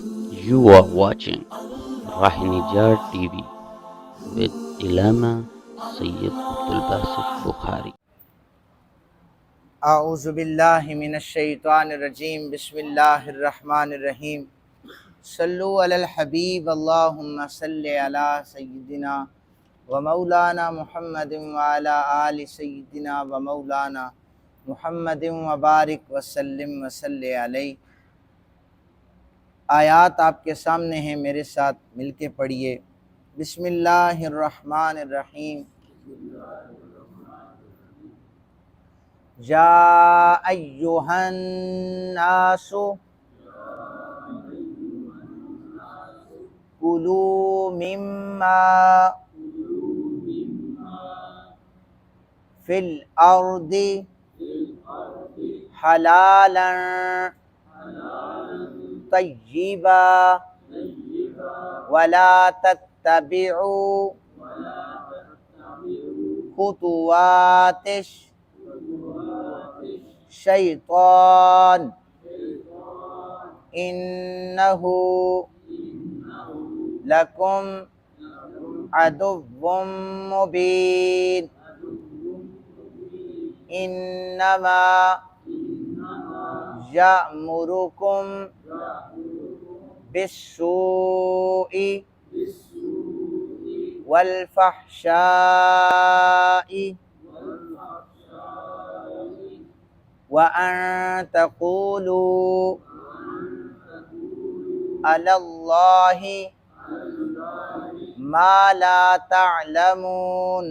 You are watching Rahinijar TV with Ilama Sayyid Abdul Basit Bukhari. اعوذ باللہ من الشیطان الرجیم بسم اللہ الرحمن الرحیم صلو علی الحبیب اللہم صلی علی سیدنا و مولانا محمد وعلی آل سیدنا و مولانا محمد وبارک وسلم وصلی علیہ۔ آیات آپ کے سامنے ہیں، میرے ساتھ مل کے پڑھیے۔ بسم اللہ الرحمن الرحیم۔ یا ایہا الناس کلوا مما فی الارض حلالا طیبا ولا تتبعوا خطوات الشیطان انہ لکم عدو مبین۔ انما یأمرکم بالسوء والفحشاء وأن تقولوا على الله ما لا تعلمون۔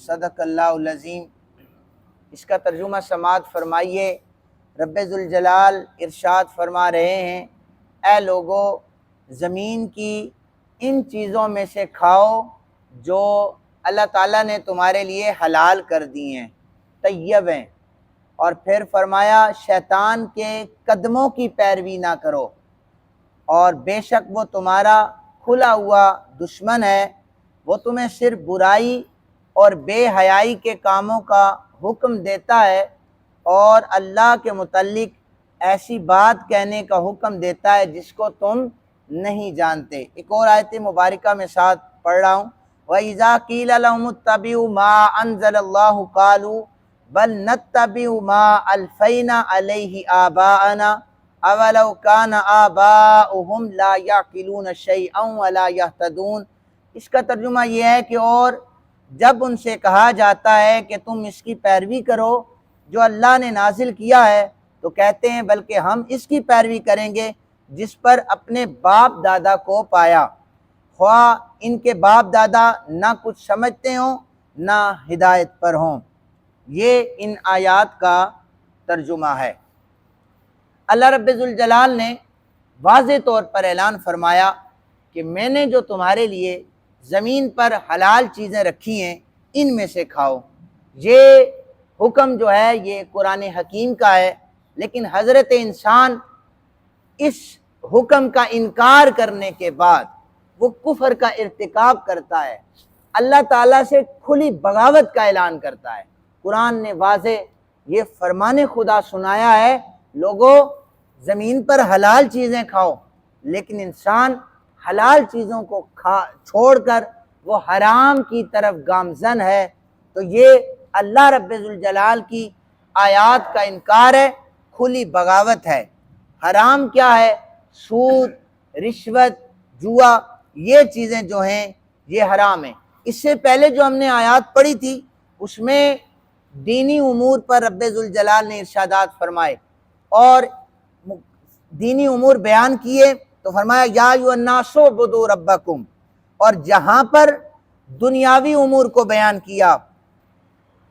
صدق اللہ العظیم۔ اس کا ترجمہ سماعت فرمائیے۔ رب ذوالجلال ارشاد فرما رہے ہیں، اے لوگو زمین کی ان چیزوں میں سے کھاؤ جو اللہ تعالیٰ نے تمہارے لیے حلال کر دی ہیں، طیب ہیں، اور پھر فرمایا شیطان کے قدموں کی پیروی نہ کرو، اور بے شک وہ تمہارا کھلا ہوا دشمن ہے، وہ تمہیں صرف برائی اور بے حیائی کے کاموں کا حکم دیتا ہے اور اللہ کے متعلق ایسی بات کہنے کا حکم دیتا ہے جس کو تم نہیں جانتے۔ ایک اور آیت مبارکہ میں ساتھ پڑھ رہا ہوں، وَإِذَا قِيلَ لَهُمُ اتَّبِعُوا مَا أَنزَلَ اللَّهُ قَالُوا بَلْ نَتَّبِعُ مَا أَلْفَيْنَا عَلَيْهِ آبَاءَنَا أَوَلَوْ كَانَ آبَاؤُهُمْ لَا يَعْقِلُونَ شَيْئًا وَلَا يَهْتَدُونَ۔ اس کا ترجمہ یہ ہے کہ اور جب ان سے کہا جاتا ہے کہ تم اس کی پیروی کرو جو اللہ نے نازل کیا ہے، تو کہتے ہیں بلکہ ہم اس کی پیروی کریں گے جس پر اپنے باپ دادا کو پایا، خواہ ان کے باپ دادا نہ کچھ سمجھتے ہوں نہ ہدایت پر ہوں۔ یہ ان آیات کا ترجمہ ہے۔ اللہ رب ذوالجلال نے واضح طور پر اعلان فرمایا کہ میں نے جو تمہارے لیے زمین پر حلال چیزیں رکھی ہیں ان میں سے کھاؤ۔ یہ حکم جو ہے یہ قرآن حکیم کا ہے، لیکن حضرت انسان اس حکم کا انکار کرنے کے بعد وہ کفر کا ارتکاب کرتا ہے، اللہ تعالیٰ سے کھلی بغاوت کا اعلان کرتا ہے۔ قرآن نے واضح یہ فرمان خدا سنایا ہے، لوگو زمین پر حلال چیزیں کھاؤ، لیکن انسان حلال چیزوں کو چھوڑ کر وہ حرام کی طرف گامزن ہے، تو یہ اللہ رب ذوالجلال کی آیات کا انکار ہے، کھلی بغاوت ہے۔ حرام کیا ہے؟ سود، رشوت، جوا، یہ چیزیں جو ہیں یہ حرام ہیں۔ اس سے پہلے جو ہم نے آیات پڑھی تھی اس میں دینی امور پر رب ذوالجلال نے ارشادات فرمائے اور دینی امور بیان کیے، تو فرمایا یا ایھا الناس اعبدوا ربکم، اور جہاں پر دنیاوی امور کو بیان کیا،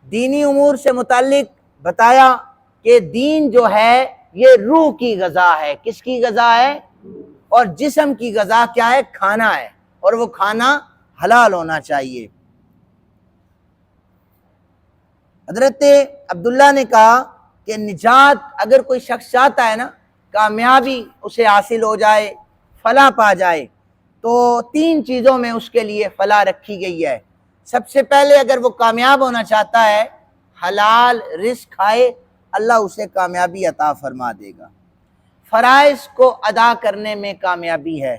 دینی امور سے متعلق بتایا کہ دین جو ہے یہ روح کی غذا ہے۔ کس کی غذا ہے؟ اور جسم کی غذا کیا ہے؟ کھانا ہے، اور وہ کھانا حلال ہونا چاہیے۔ حضرت عبداللہ نے کہا کہ نجات اگر کوئی شخص چاہتا ہے نا، کامیابی اسے حاصل ہو جائے، فلاح پا جائے، تو 3 چیزوں میں اس کے لیے فلاح رکھی گئی ہے۔ سب سے پہلے اگر وہ کامیاب ہونا چاہتا ہے، حلال رزق کھائے، اللہ اسے کامیابی عطا فرما دے گا۔ فرائض کو ادا کرنے میں کامیابی ہے،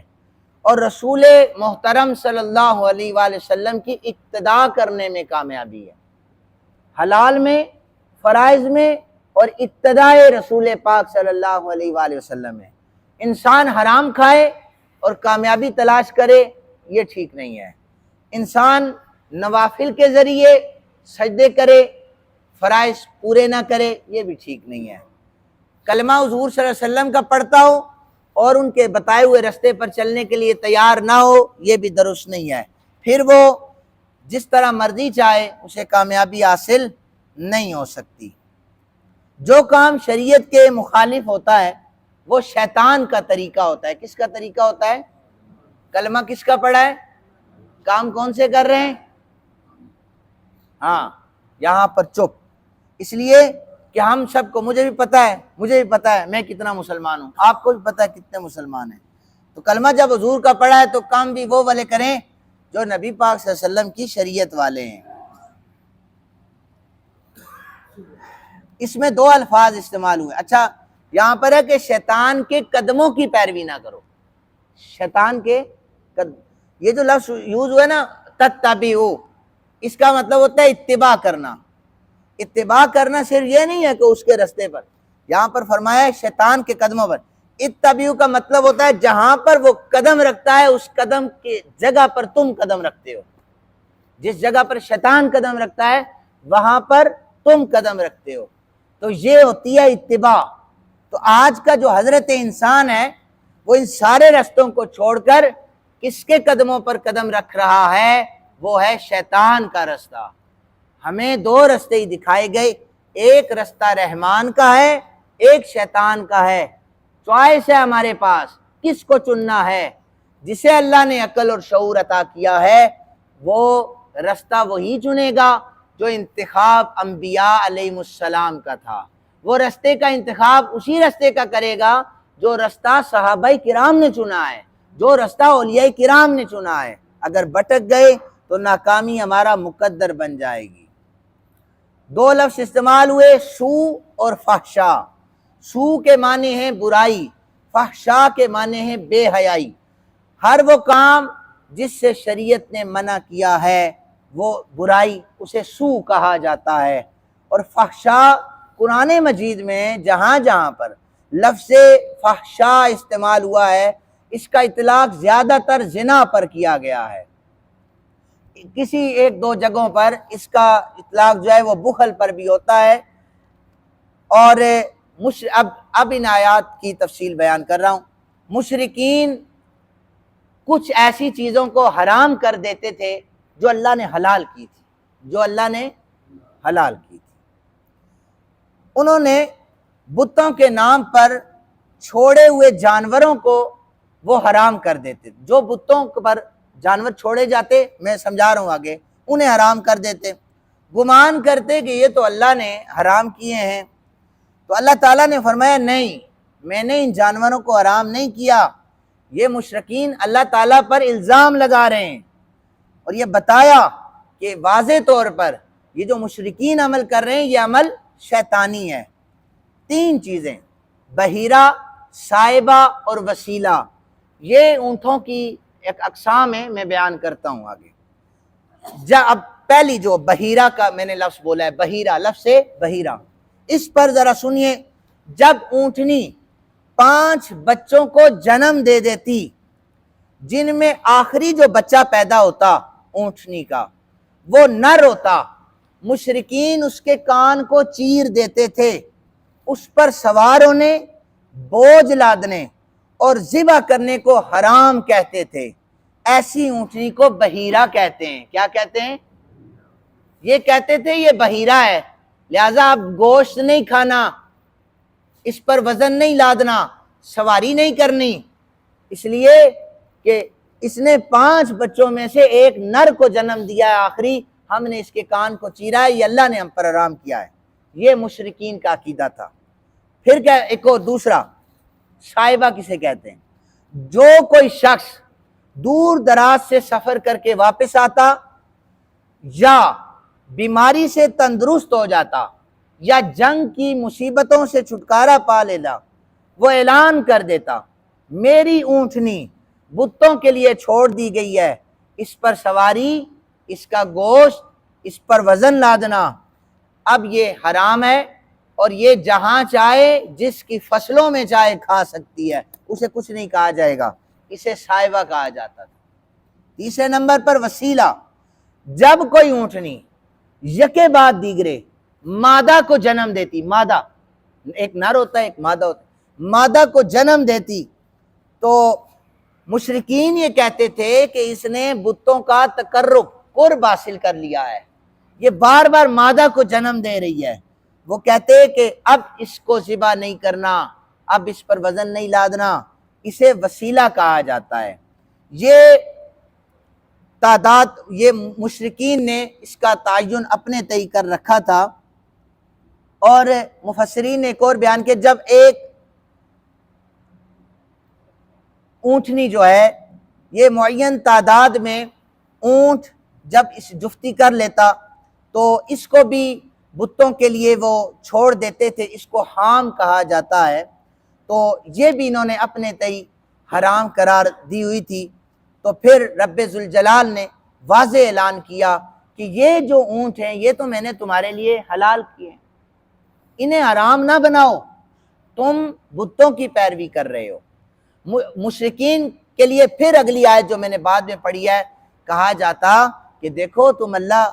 اور رسول محترم صلی اللہ علیہ وآلہ وسلم کی اقتداء کرنے میں کامیابی ہے۔ حلال میں، فرائض میں، اور اقتداء رسول پاک صلی اللہ علیہ وآلہ وسلم میں۔ انسان حرام کھائے اور کامیابی تلاش کرے، یہ ٹھیک نہیں ہے۔ انسان نوافل کے ذریعے سجدے کرے، فرائض پورے نہ کرے، یہ بھی ٹھیک نہیں ہے۔ کلمہ حضور صلی اللہ علیہ وسلم کا پڑھتا ہو اور ان کے بتائے ہوئے رستے پر چلنے کے لیے تیار نہ ہو، یہ بھی درست نہیں ہے۔ پھر وہ جس طرح مرضی چاہے، اسے کامیابی حاصل نہیں ہو سکتی۔ جو کام شریعت کے مخالف ہوتا ہے وہ شیطان کا طریقہ ہوتا ہے۔ کس کا طریقہ ہوتا ہے؟ کلمہ کس کا پڑھا ہے؟ کام کون سے کر رہے ہیں؟ ہاں، یہاں پر چپ، اس لیے کہ ہم سب کو، مجھے بھی پتا ہے میں کتنا مسلمان ہوں، آپ کو بھی پتا ہے کتنے مسلمان ہیں۔ تو کلمہ جب حضور کا پڑھا ہے تو کام بھی وہ والے کریں جو نبی پاک صلی اللہ علیہ وسلم کی شریعت والے ہیں۔ اس میں دو الفاظ استعمال ہوئے۔ اچھا، یہاں پر ہے کہ شیطان کے قدموں کی پیروی نہ کرو۔ شیطان کے یہ جو لفظ یوز ہوا ہے نا، تتبعوا، اس کا مطلب ہوتا ہے اتباع کرنا۔ اتباع کرنا صرف یہ نہیں ہے کہ اس کے رستے پر، یہاں پر فرمایا ہے شیطان کے قدموں پر۔ اتبعوا کا مطلب ہوتا ہے جہاں پر وہ قدم رکھتا ہے اس قدم کی جگہ پر تم قدم رکھتے ہو۔ جس جگہ پر شیطان قدم رکھتا ہے وہاں پر تم قدم رکھتے ہو، تو یہ ہوتی ہے اتباع۔ تو آج کا جو حضرت انسان ہے وہ ان سارے رستوں کو چھوڑ کر کس کے قدموں پر قدم رکھ رہا ہے؟ وہ ہے شیطان کا رستہ۔ ہمیں دو رستے ہی دکھائے گئے، ایک رستہ رحمان کا ہے، ایک شیطان کا ہے۔ چوائس ہے ہمارے پاس، کس کو چننا ہے؟ جسے اللہ نے عقل اور شعور عطا کیا ہے وہ رستہ وہی چنے گا جو انتخاب انبیاء علیہ السلام کا تھا۔ وہ رستے کا انتخاب اسی رستے کا کرے گا جو رستہ صحابہ کرام نے چنا ہے، جو رستہ اولیاء کرام نے چنا ہے۔ اگر بھٹک گئے تو ناکامی ہمارا مقدر بن جائے گی۔ دو لفظ استعمال ہوئے، سو اور فحشا۔ سو کے معنی ہیں برائی، فحشا کے معنی ہیں بے حیائی۔ ہر وہ کام جس سے شریعت نے منع کیا ہے وہ برائی، اسے سو کہا جاتا ہے۔ اور فحشا قرآن مجید میں جہاں جہاں پر لفظ فحشا استعمال ہوا ہے اس کا اطلاق زیادہ تر زنا پر کیا گیا ہے۔ کسی ایک دو جگہوں پر اس کا اطلاق جو ہے وہ بخل پر بھی ہوتا ہے۔ اور اب ان آیات کی تفصیل بیان کر رہا ہوں۔ مشرکین کچھ ایسی چیزوں کو حرام کر دیتے تھے جو اللہ نے حلال کی تھی، انہوں نے بتوں کے نام پر چھوڑے ہوئے جانوروں کو وہ حرام کر دیتے، جو بتوں پر جانور چھوڑے جاتے، میں سمجھا رہا ہوں آگے، انہیں حرام کر دیتے، گمان کرتے کہ یہ تو اللہ نے حرام کیے ہیں۔ تو اللہ تعالیٰ نے فرمایا نہیں، میں نے ان جانوروں کو حرام نہیں کیا، یہ مشرکین اللہ تعالیٰ پر الزام لگا رہے ہیں۔ اور یہ بتایا کہ واضح طور پر یہ جو مشرکین عمل کر رہے ہیں یہ عمل شیطانی ہے۔ تین چیزیں، بحیرہ، سائبہ اور وسیلہ، یہ اونٹوں کی ایک اقسام ہے، میں بیان کرتا ہوں آگے۔ اب پہلی جو بحیرہ کا میں نے لفظ بولا ہے، بحیرہ، لفظ سے بحیرہ، اس پر ذرا سنیے۔ جب اونٹنی 5 بچوں کو جنم دے دیتی، جن میں آخری جو بچہ پیدا ہوتا اونٹنی کا وہ نر ہوتا، مشرکین اس کے کان کو چیر دیتے تھے، اس پر سوار ہونے، بوجھ لادنے اور ذبح کرنے کو حرام کہتے تھے۔ ایسی اونٹنی کو بحیرہ کہتے ہیں۔ کیا کہتے ہیں؟ یہ کہتے تھے یہ بحیرہ ہے، لہذا اب گوشت نہیں کھانا، اس پر وزن نہیں لادنا، سواری نہیں کرنی، اس لیے کہ اس نے 5 بچوں میں سے ایک نر کو جنم دیا ہے، آخری ہم نے اس کے کان کو چیرا ہے، یہ اللہ نے ہم پر حرام کیا ہے۔ یہ مشرکین کا عقیدہ تھا۔ پھر کیا ایک اور دوسرا، شائبہ کسے کہتے ہیں؟ جو کوئی شخص دور دراز سے سفر کر کے واپس آتا، یا بیماری سے تندرست ہو جاتا، یا جنگ کی مصیبتوں سے چھٹکارا پا لیتا، وہ اعلان کر دیتا میری اونٹنی بتوں کے لیے چھوڑ دی گئی ہے، اس پر سواری، اس کا گوشت، اس پر وزن لادنا اب یہ حرام ہے، اور یہ جہاں چاہے جس کی فصلوں میں چاہے کھا سکتی ہے، اسے کچھ نہیں کہا جائے گا، اسے سائبہ کہا جاتا تھا۔ تیسرے نمبر پر وسیلہ، جب کوئی اونٹنی یکے بعد دیگرے مادہ کو جنم دیتی، مادہ ایک نر ہوتا ہے ایک مادہ ہوتا ہے، مادہ کو جنم دیتی تو مشرکین یہ کہتے تھے کہ اس نے بتوں کا تقرب قرب حاصل کر لیا ہے، یہ بار بار مادہ کو جنم دے رہی ہے۔ وہ کہتے کہ اب اس کو ذبح نہیں کرنا، اب اس پر وزن نہیں لادنا، اسے وسیلہ کہا جاتا ہے۔ یہ تعداد، یہ مشرکین نے اس کا تعین اپنے تئیں کر رکھا تھا، اور مفسرین نے ایک اور بیان کہ جب ایک اونٹنی جو ہے یہ معین تعداد میں اونٹ جب اس جفتی کر لیتا تو اس کو بھی بتوں کے لیے وہ چھوڑ دیتے تھے، اس کو حام کہا جاتا ہے، تو یہ بھی انہوں نے اپنے تئیں حرام قرار دی ہوئی تھی۔ تو پھر رب ذوالجلال نے واضح اعلان کیا کہ یہ جو اونٹ ہیں یہ تو میں نے تمہارے لیے حلال کیے ہیں، انہیں حرام نہ بناؤ، تم بتوں کی پیروی کر رہے ہو۔ مشرکین کے لیے پھر اگلی آیت جو میں نے بعد میں پڑھی ہے، کہا جاتا کہ دیکھو تم اللہ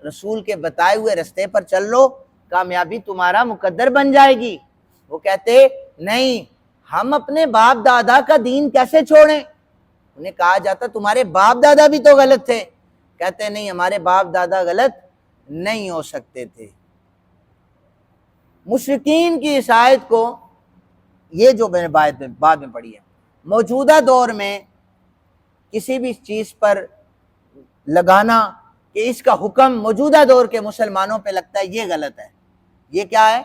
رسول کے بتائے ہوئے رستے پر چل لو، کامیابی تمہارا مقدر بن جائے گی۔ وہ کہتے نہیں، ہم اپنے باپ دادا کا دین کیسے چھوڑیں؟ انہیں کہا جاتا تمہارے باپ دادا بھی تو غلط تھے، کہتے نہیں ہمارے باپ دادا غلط نہیں ہو سکتے تھے۔ مشرکین کی اس آیت کو، یہ جو میں نے بعد میں پڑھی ہے، موجودہ دور میں کسی بھی چیز پر لگانا کہ اس کا حکم موجودہ دور کے مسلمانوں پہ لگتا ہے، یہ غلط ہے۔ یہ کیا ہے؟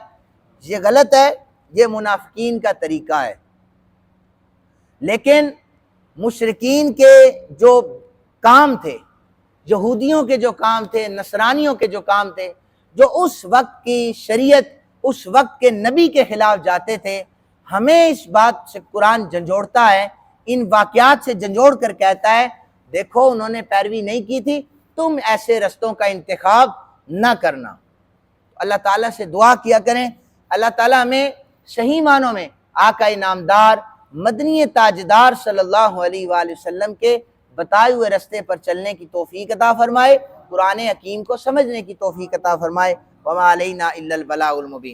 یہ غلط ہے، یہ منافقین کا طریقہ ہے۔ لیکن مشرکین کے جو کام تھے، یہودیوں کے جو کام تھے، نصرانیوں کے جو کام تھے، جو اس وقت کی شریعت، اس وقت کے نبی کے خلاف جاتے تھے، ہمیں اس بات سے قرآن جھنجھوڑتا ہے، ان واقعات سے جھنجھوڑ کر کہتا ہے دیکھو انہوں نے پیروی نہیں کی تھی، تم ایسے رستوں کا انتخاب نہ کرنا۔ اللہ تعالیٰ سے دعا کیا کریں، اللہ تعالیٰ ہمیں صحیح معنوں میں آقا انعامدار مدنی تاجدار صلی اللہ علیہ وآلہ وسلم کے بتائے ہوئے رستے پر چلنے کی توفیق عطا فرمائے، قرآن حکیم کو سمجھنے کی توفیق عطا فرمائے۔ وما علینا الا البلاغ المبین۔